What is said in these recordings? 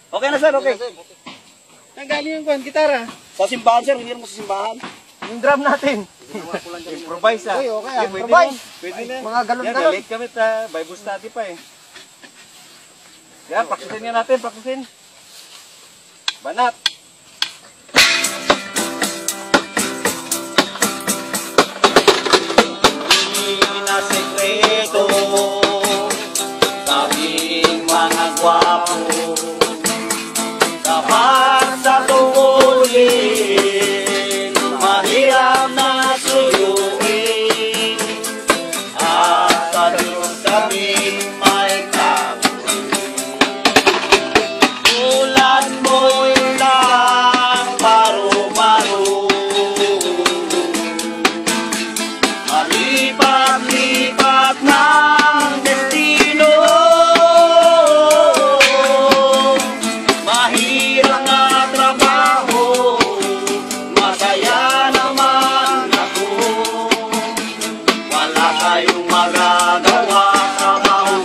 Okay na sir, okay. Nanggaling yung gitara. Sa simbahan sir, hindi naman sa simbahan. Yung drum natin. Improvise ah. Okay, improvise. Pwede na. Mga galon-galon. Late kami ta, Bible study pa eh. Yan, practicein nga natin, practicein. Banat. Na sekreto kaming mga gwapo kapag sa tungkulin mahirap na suyuin at sa Diyos kami may kabuhin tulad mo'y lang paru-maro lipat ng destino mahirap na trabaho masaya naman ako wala kayong magagawa trabaho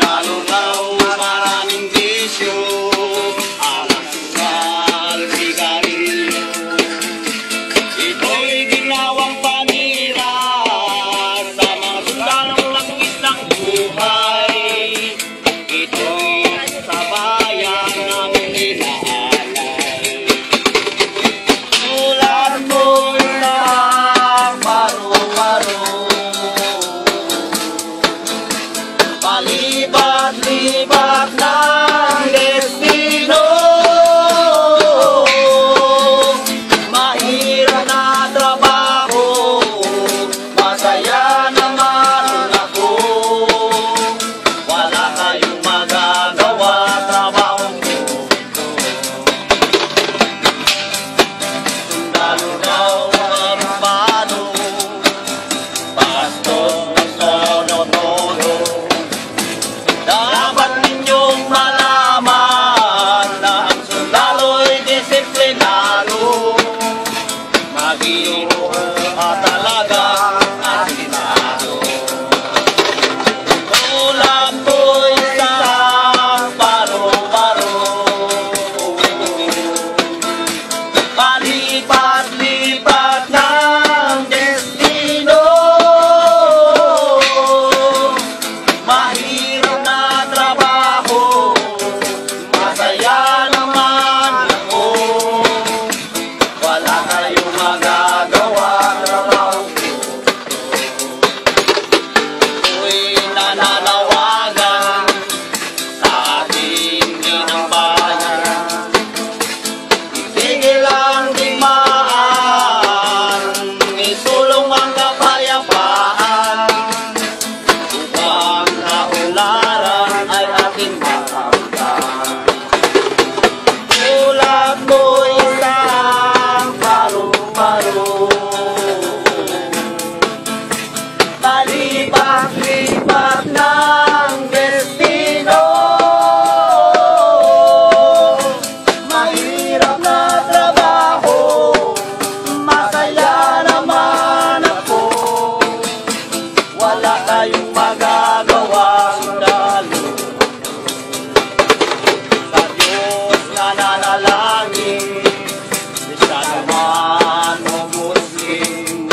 lalo daw maraming bisyo alas sal sigarilyo ito'y ginawang panira sa mga sundalong langis ng buhay. Ito'y sa bayan ng inaalay. Tulad mo'y lang paro-paro palibat-libat ng destino mahirap na trabaho masaya naman ako wala kayong magagawa trabaho ko sundalo daw armado bastos na todo dapat ninyong malaman na ang sundalo'y disiplinado magiro at talagang asinado tulad mo'y isang paro-paro palipat-lipat ng destino mahirap na trabaho masaya naman ako wala kayong magagawa trabaho ko'y nananawagan sa ating inang bayan itigil ang digmaan isulong ang kapayapaan upang kaunlaran ay ating makamtan tulad mo'y isang paru-paro palipat-lipat ng destino mahirap na trabaho masaya naman ako wala tayong magagawa sundalo sa Diyos nananalangin isa naman o Muslim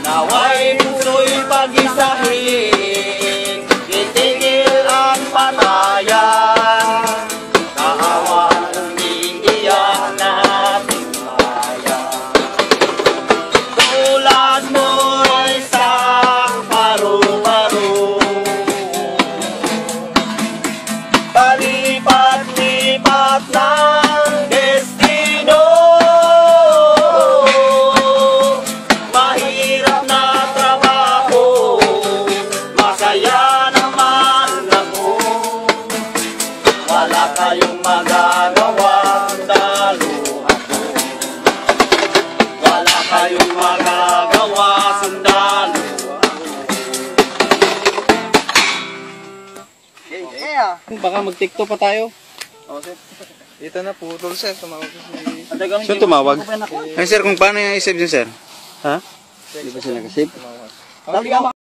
naway puso'y pag-isahin itigil ang patayan kaawa umiiyak na ating bayan tulad mo'y isang paru-paro palipat-lipat ng destino mahirap na trabaho masaya naman ako wala kayong magagawa sundalo ako wala kayong magagawa sundalo Baka mag-tiktok pa tayo. Dito na putol sir, tumawag ko si... Sir, tumawag? Ay sir, kung paano yung i-save yun sir? Ha? Di ba sila kasi? Tumawag.